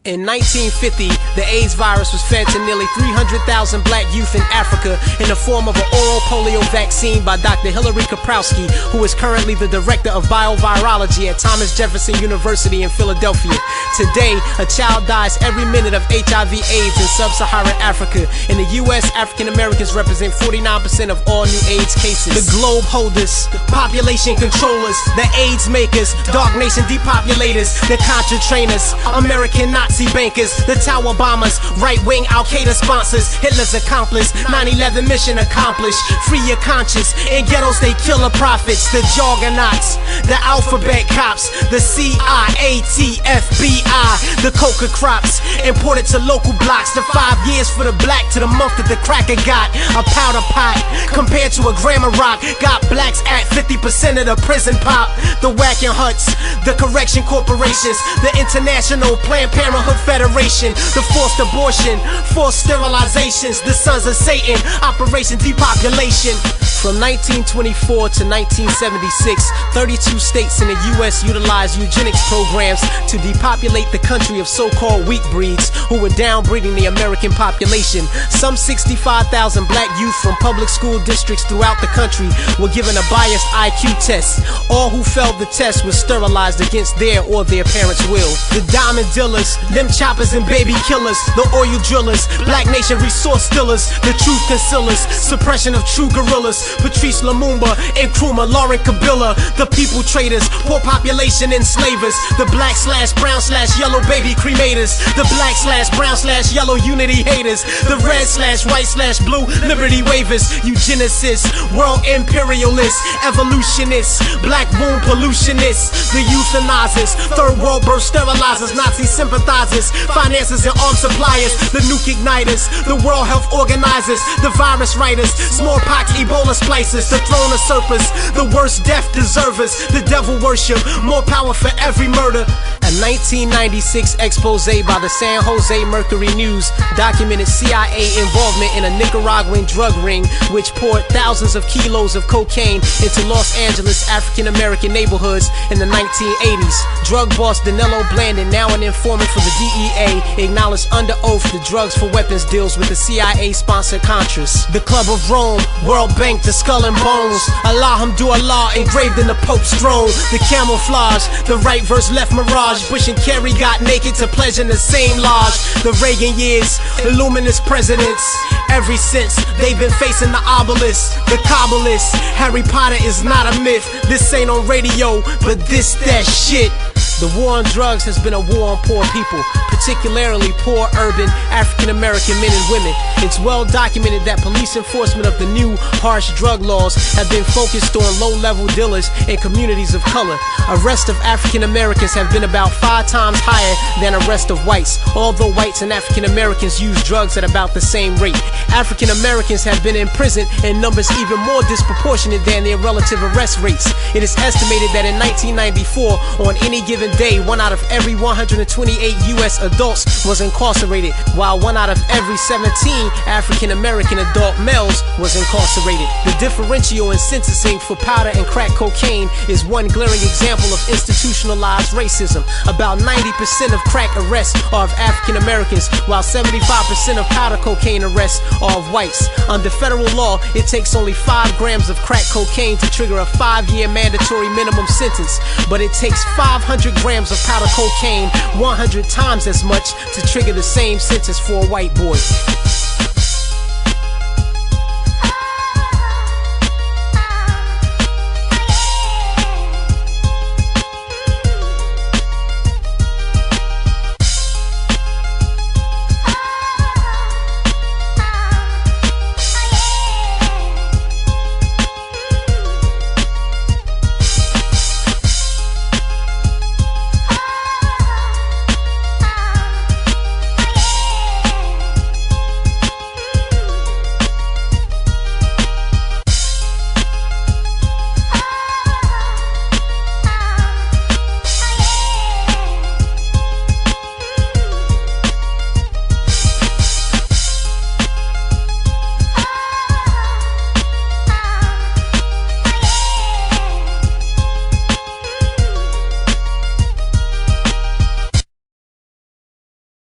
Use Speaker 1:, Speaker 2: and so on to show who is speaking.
Speaker 1: In 1950, the AIDS virus was fed to nearly 300,000 black youth in Africa in the form of an oral polio vaccine by Dr. Hilary Kaprowski, who is currently the director of biovirology at Thomas Jefferson University in Philadelphia. Today, a child dies every minute of HIV/AIDS in sub-Saharan Africa. In the U.S., African Americans represent 49% of all new AIDS cases. The globe holders, population controllers, the AIDS makers, dark nation depopulators, the Contra trainers, American Nazi bankers, the tower bombers, right-wing Al-Qaeda sponsors, Hitler's accomplice, 9/11 mission accomplished. Free your conscience. In ghettos they kill the prophets, the juggernauts, the alphabet cops, the CIA, FBI, the coca crops, imported to local blocks. The 5 years for the black to the month that the cracker got. A powder pot compared to a gram of rock. Got blacks at 50% of the prison pop. The whacking huts, the correction corporations, the international Planned Parenthood Federation, the forced abortion, forced sterilizations, the sons of Satan, Operation Depopulation. From 1924 to 1976, 32 states in the U.S. utilized eugenics programs to depopulate the country of so-called weak breeds who were downbreeding the American population. Some 65,000 black youth from public school districts throughout the country were given a biased IQ test. All who failed the test were sterilized against their or their parents' will. The diamond dealers, them choppers and baby killers, the oil drillers, black nation resource stealers, the truth concealers, suppression of true guerrillas, Patrice Lumumba, Nkrumah, Lauren Kabila, the people traders, poor population enslavers, the black/brown/yellow baby cremators, the black/brown/yellow unity haters, the red/white/blue liberty wavers, eugenicists, world imperialists, evolutionists, black womb pollutionists, the euthanizers, third world birth sterilizers, Nazi sympathizers, financiers and arms suppliers, the nuke igniters, the World Health Organizers, the virus writers, smallpox, Ebola splicers, the throne usurpers, the worst death deservers, the devil worship, more power for every murder. A 1996 expose by the San Jose Mercury News documented CIA involvement in a Nicaraguan drug ring which poured thousands of kilos of cocaine into Los Angeles African American neighborhoods in the 1980s. Drug boss Danilo Blandon, now an informant for the DEA, acknowledged under oath the drugs for weapons deals with the CIA-sponsored Contras. The Club of Rome, World Bank, the Skull and Bones, Alhamdulillah engraved in the Pope's throne. The camouflage, the right verse left mirage. Bush and Kerry got naked to pledge in the same lodge. The Reagan years, luminous presidents. Ever since they've been facing the obelisk, the Kabbalists. Harry Potter is not a myth. This ain't on radio, but this that shit. The war on drugs has been a war on poor people, particularly poor urban African-American men and women. It's well documented that police enforcement of the new harsh drug laws have been focused on low-level dealers in communities of color. Arrests of African-Americans have been about 5 times higher than arrests of whites, although whites and African-Americans use drugs at about the same rate. African-Americans have been imprisoned in numbers even more disproportionate than their relative arrest rates. It is estimated that in 1994, on any given day, 1 out of every 128 U.S. adults was incarcerated, while 1 out of every 17 African-American adult males was incarcerated. The differential in sentencing for powder and crack cocaine is one glaring example of institutionalized racism. About 90% of crack arrests are of African-Americans, while 75% of powder cocaine arrests are of whites. Under federal law, it takes only 5 grams of crack cocaine to trigger a 5-year mandatory minimum sentence, but it takes 500 grams of powder cocaine 100 times as much to trigger the same sentence for a white boy.